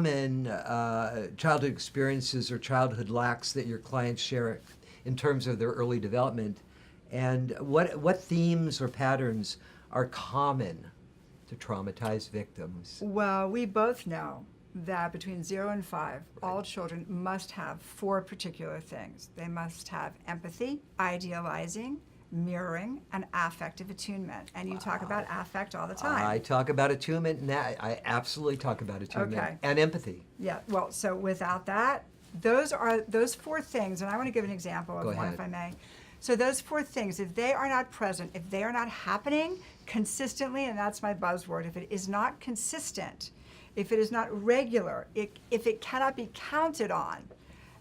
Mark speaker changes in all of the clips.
Speaker 1: common childhood experiences or childhood lacks that your clients share in terms of their early development? And what themes or patterns are common to traumatized victims?
Speaker 2: Well, we both know that between 0 and 5, all children must have 4 particular things. They must have empathy, idealizing, mirroring, and affective attunement. And you talk about affect all the time.
Speaker 1: I talk about attunement, and I absolutely talk about attunement
Speaker 2: Okay.
Speaker 1: and empathy.
Speaker 2: Yeah, well, so without that, those 4 things, and I want to give an example of
Speaker 1: Go
Speaker 2: one,
Speaker 1: ahead.
Speaker 2: if I may. So those 4 things, if they are not present, if they are not happening consistently, and that's my buzzword, if it is not consistent, if it is not regular, if it cannot be counted on,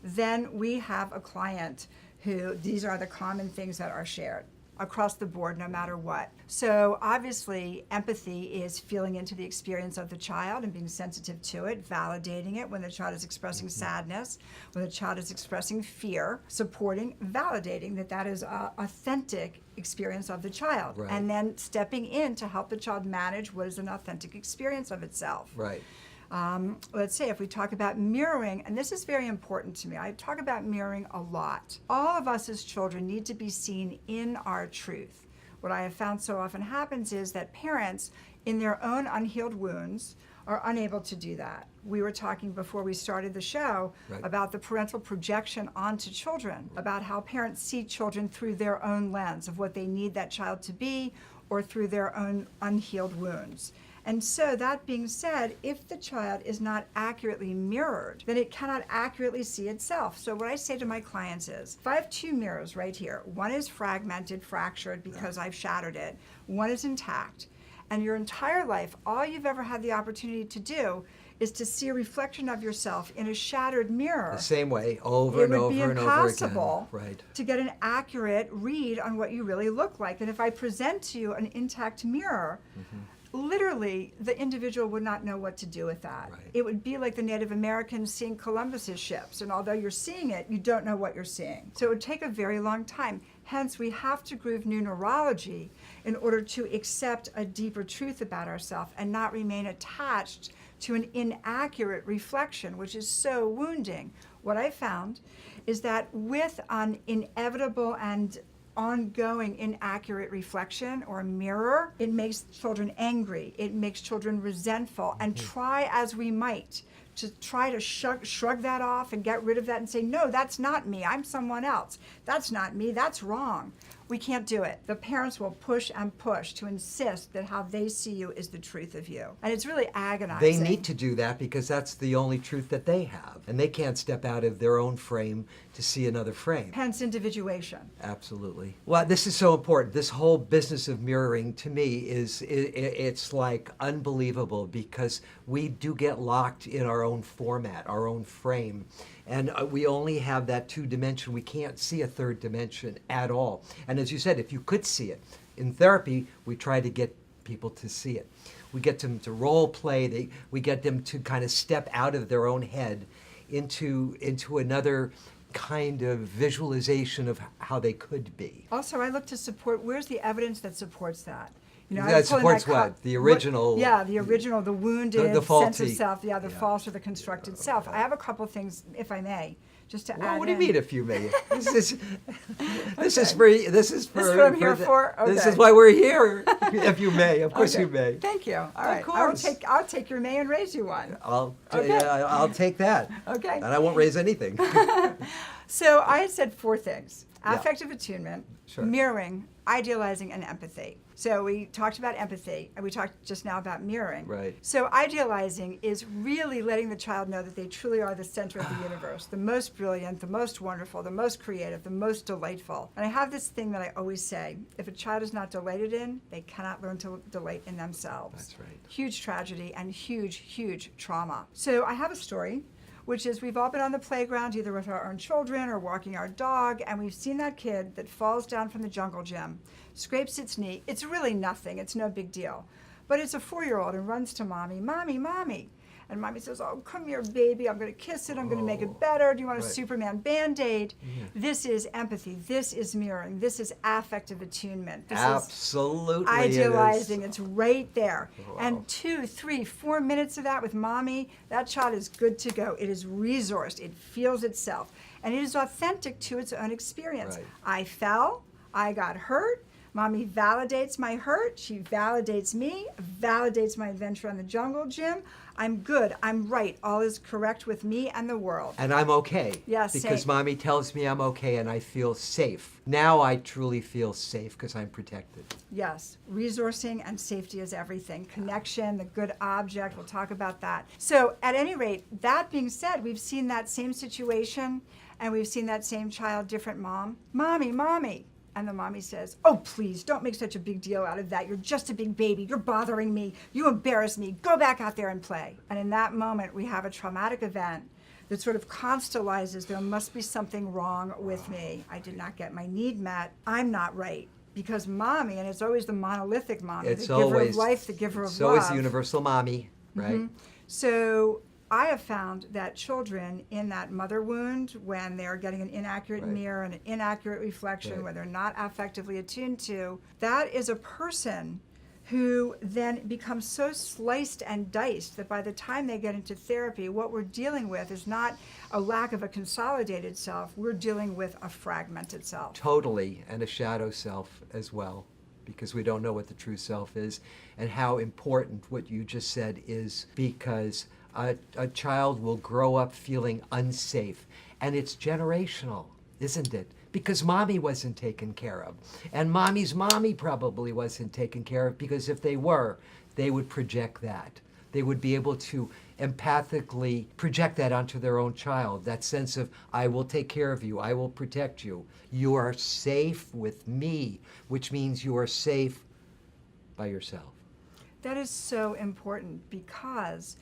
Speaker 2: then we have a client who these are the common things that are shared across the board, no matter what. So obviously, empathy is feeling into the experience of the child and being sensitive to it, validating it when the child is expressing sadness, when the child is expressing fear, supporting, validating that is an authentic experience of the child.
Speaker 1: Right.
Speaker 2: And then stepping in to help the child manage what is an authentic experience of itself.
Speaker 1: Right.
Speaker 2: Let's say if we talk about mirroring, and this is very important to me, I talk about mirroring a lot. All of us as children need to be seen in our truth. What I have found so often happens is that parents, in their own unhealed wounds, are unable to do that. We were talking before we started the show
Speaker 1: Right.
Speaker 2: about the parental projection onto children, about how parents see children through their own lens of what they need that child to be or through their own unhealed wounds. And so that being said, if the child is not accurately mirrored, then it cannot accurately see itself. So what I say to my clients is, if I have 2 mirrors right here, one is fragmented, fractured because I've shattered it, one is intact, and your entire life, all you've ever had the opportunity to do is to see a reflection of yourself in a shattered mirror.
Speaker 1: The same way, over and over and over again.
Speaker 2: It would be impossible
Speaker 1: Right.
Speaker 2: to get an accurate read on what you really look like. And if I present to you an intact mirror, literally, the individual would not know what to do with that.
Speaker 1: Right.
Speaker 2: It would be like the Native Americans seeing Columbus's ships, and although you're seeing it, you don't know what you're seeing. So it would take a very long time. Hence, we have to groove new neurology in order to accept a deeper truth about ourselves and not remain attached to an inaccurate reflection, which is so wounding. What I found is that with an inevitable and ongoing inaccurate reflection or mirror, it makes children angry, it makes children resentful, and try as we might to try to shrug that off and get rid of that and say, no, that's not me, I'm someone else. That's not me, that's wrong. We can't do it. The parents will push and push to insist that how they see you is the truth of you. And it's really agonizing.
Speaker 1: They need to do that because that's the only truth that they have. And they can't step out of their own frame to see another frame.
Speaker 2: Hence individuation.
Speaker 1: Absolutely. Well, this is so important. This whole business of mirroring, to me, it's like unbelievable because we do get locked in our own format, our own frame. And we only have that 2 dimension. We can't see a 3rd dimension at all. And as you said, if you could see it, in therapy, we try to get people to see it. We get them to role play. We get them to kind of step out of their own head into another kind of visualization of how they could be.
Speaker 2: Also, I look to support, where's the evidence that supports that? You know, I
Speaker 1: That
Speaker 2: was pulling
Speaker 1: supports
Speaker 2: that
Speaker 1: what? The original-
Speaker 2: Yeah, the original, the wounded
Speaker 1: the
Speaker 2: sense of
Speaker 1: faulty.
Speaker 2: self, the
Speaker 1: Yeah.
Speaker 2: false or the constructed self. I have a couple things, if I may, just to
Speaker 1: Well,
Speaker 2: add
Speaker 1: what do you
Speaker 2: in.
Speaker 1: mean if you may? This is
Speaker 2: Okay.
Speaker 1: for this is for
Speaker 2: This is what I'm here for?
Speaker 1: This
Speaker 2: Okay.
Speaker 1: is why we're here. If you may, of course
Speaker 2: Okay.
Speaker 1: you may.
Speaker 2: Thank you. All right.
Speaker 1: course.
Speaker 2: I'll take your may and raise you one. Okay.
Speaker 1: I'll take that.
Speaker 2: Okay.
Speaker 1: And I won't raise anything.
Speaker 2: So I had said 4 things:
Speaker 1: Yeah.
Speaker 2: affective attunement,
Speaker 1: Sure.
Speaker 2: mirroring, idealizing, and empathy. So we talked about empathy, and we talked just now about mirroring.
Speaker 1: Right.
Speaker 2: So idealizing is really letting the child know that they truly are the center of the universe, the most brilliant, the most wonderful, the most creative, the most delightful. And I have this thing that I always say: if a child is not delighted in, they cannot learn to delight in themselves.
Speaker 1: That's right.
Speaker 2: Huge tragedy and huge, huge trauma. So I have a story, which is we've all been on the playground either with our own children or walking our dog, and we've seen that kid that falls down from the jungle gym, scrapes its knee. It's really nothing. It's no big deal. But it's a 4-year-old and runs to mommy, mommy, mommy. And mommy says, oh, come here, baby. I'm going to kiss it. I'm going to make it better. Do you want a
Speaker 1: Right.
Speaker 2: Superman Band-Aid? This is empathy. This is mirroring. This is affective attunement. This is
Speaker 1: Absolutely.
Speaker 2: idealizing.
Speaker 1: It is.
Speaker 2: It's right there.
Speaker 1: Wow.
Speaker 2: And 2, 3, 4 minutes of that with mommy, that child is good to go. It is resourced. It feels itself. And it is authentic to its own experience.
Speaker 1: Right.
Speaker 2: I fell. I got hurt. Mommy validates my hurt. She validates me, validates my adventure on the jungle gym. I'm good. I'm right. All is correct with me and the world.
Speaker 1: And I'm okay.
Speaker 2: Yes,
Speaker 1: Because
Speaker 2: same.
Speaker 1: mommy tells me I'm okay and I feel safe. Now I truly feel safe because I'm protected.
Speaker 2: Yes, resourcing and safety is everything. Connection, the good object, we'll talk about that. So at any rate, that being said, we've seen that same situation and we've seen that same child, different mom. Mommy, mommy. And the mommy says, oh, please, don't make such a big deal out of that. You're just a big baby. You're bothering me. You embarrass me. Go back out there and play. And in that moment, we have a traumatic event that sort of constellizes, there must be something wrong with me. I did not get my need met. I'm not right. Because mommy, and it's always the monolithic mommy,
Speaker 1: It's
Speaker 2: the giver
Speaker 1: always
Speaker 2: of life, the giver of
Speaker 1: it's
Speaker 2: love.
Speaker 1: always the universal mommy, right?
Speaker 2: Mhm. So I have found that children in that mother wound, when they're getting an inaccurate
Speaker 1: Right.
Speaker 2: mirror and an inaccurate reflection,
Speaker 1: Right.
Speaker 2: when they're not affectively attuned to, that is a person who then becomes so sliced and diced that by the time they get into therapy, what we're dealing with is not a lack of a consolidated self, we're dealing with a fragmented self.
Speaker 1: Totally, and a shadow self as well, because we don't know what the true self is, and how important what you just said is, because a child will grow up feeling unsafe, and it's generational, isn't it? Because mommy wasn't taken care of, and mommy's mommy probably wasn't taken care of, because if they were, they would project that. They would be able to empathically project that onto their own child, that sense of, I will take care of you, I will protect you. You are safe with me, which means you are safe by yourself.
Speaker 2: That is so important, because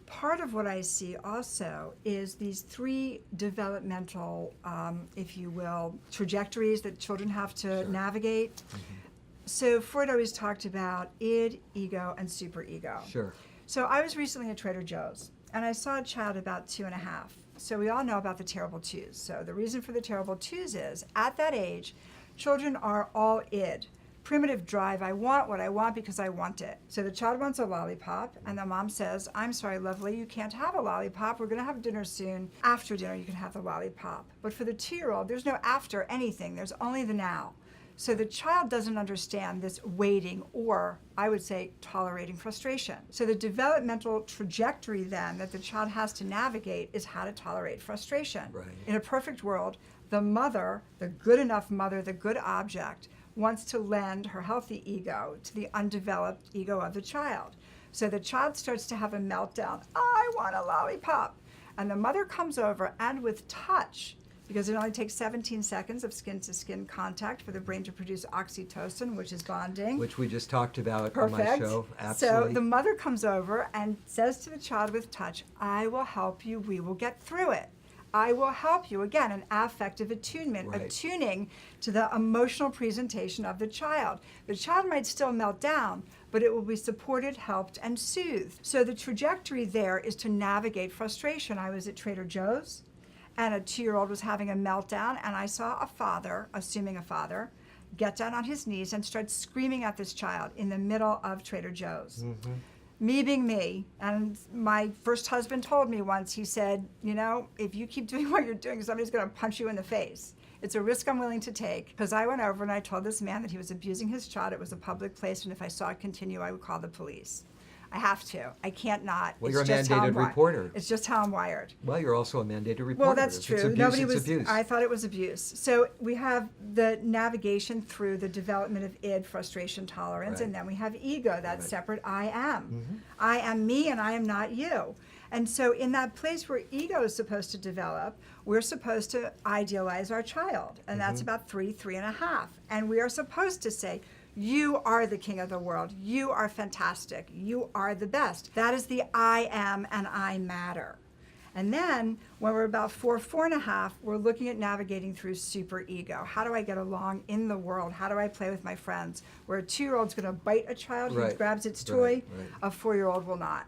Speaker 2: part of what I see also is these 3 developmental, if you will, trajectories that children have to
Speaker 1: Sure.
Speaker 2: navigate. So Freud always talked about id, ego, and superego.
Speaker 1: Sure.
Speaker 2: So I was recently at Trader Joe's, and I saw a child about 2.5. So we all know about the terrible twos. So the reason for the terrible twos is, at that age, children are all id. Primitive drive, I want what I want because I want it. So the child wants a lollipop, and the mom says, I'm sorry, lovely, you can't have a lollipop. We're going to have dinner soon. After dinner, you can have the lollipop. But for the 2-year-old, there's no after anything. There's only the now. So the child doesn't understand this waiting, or I would say tolerating frustration. So the developmental trajectory then that the child has to navigate is how to tolerate frustration.
Speaker 1: Right.
Speaker 2: In a perfect world, the mother, the good enough mother, the good object, wants to lend her healthy ego to the undeveloped ego of the child. So the child starts to have a meltdown. I want a lollipop. And the mother comes over, and with touch, because it only takes 17 seconds of skin-to-skin contact for the brain to produce oxytocin, which is bonding.
Speaker 1: Which we just talked about on my
Speaker 2: Perfect.
Speaker 1: show. Absolutely.
Speaker 2: So the mother comes over and says to the child with touch, I will help you, we will get through it. I will help you. Again, an affective attunement,
Speaker 1: Right.
Speaker 2: attuning to the emotional presentation of the child. The child might still melt down, but it will be supported, helped, and soothed. So the trajectory there is to navigate frustration. I was at Trader Joe's, and a 2-year-old was having a meltdown, and I saw a father, assuming a father, get down on his knees and start screaming at this child in the middle of Trader Joe's.
Speaker 1: Mm-hmm.
Speaker 2: Me being me, and my first husband told me once, he said, you know, if you keep doing what you're doing, somebody's going to punch you in the face. It's a risk I'm willing to take, because I went over and I told this man that he was abusing his child. It was a public place, and if I saw it continue, I would call the police. I have to. I can't not.
Speaker 1: Well,
Speaker 2: It's
Speaker 1: you're a
Speaker 2: just how I'm
Speaker 1: mandated
Speaker 2: wi-
Speaker 1: reporter.
Speaker 2: It's just how I'm wired.
Speaker 1: Well, you're also a mandated reporter.
Speaker 2: Well, that's
Speaker 1: If
Speaker 2: true.
Speaker 1: It's abuse,
Speaker 2: Nobody
Speaker 1: it's
Speaker 2: was.
Speaker 1: abuse.
Speaker 2: I thought it was abuse. So we have the navigation through the development of id, frustration tolerance,
Speaker 1: Right.
Speaker 2: and then we have ego. That's
Speaker 1: Right.
Speaker 2: separate. I am.
Speaker 1: Mhm.
Speaker 2: I am me, and I am not you. And so, in that place where ego is supposed to develop, we're supposed to idealize our child, and that's about 3.5, and we are supposed to say, you are the king of the world. You are fantastic. You are the best. That is the I am and I matter. And then when we're about 4.5, we're looking at navigating through super ego. How do I get along in the world? How do I play with my friends? Where a 2-year-old's going to bite a child who
Speaker 1: Right.
Speaker 2: grabs its
Speaker 1: Right.
Speaker 2: toy,
Speaker 1: Right.
Speaker 2: a 4-year-old will not.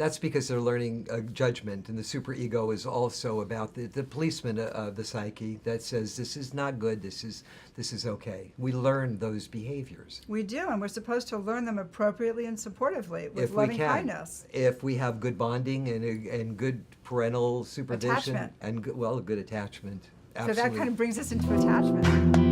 Speaker 1: That's because they're learning judgment, and the superego is also about the policeman of the psyche that says this is not good, this is okay. We learn those behaviors.
Speaker 2: We do, and we're supposed to learn them appropriately and supportively with
Speaker 1: If we
Speaker 2: loving
Speaker 1: can,
Speaker 2: kindness.
Speaker 1: if we have good bonding and good parental supervision
Speaker 2: Attachment.
Speaker 1: and good, well, good attachment.
Speaker 2: So
Speaker 1: Absolutely.
Speaker 2: that kind of brings us into attachment.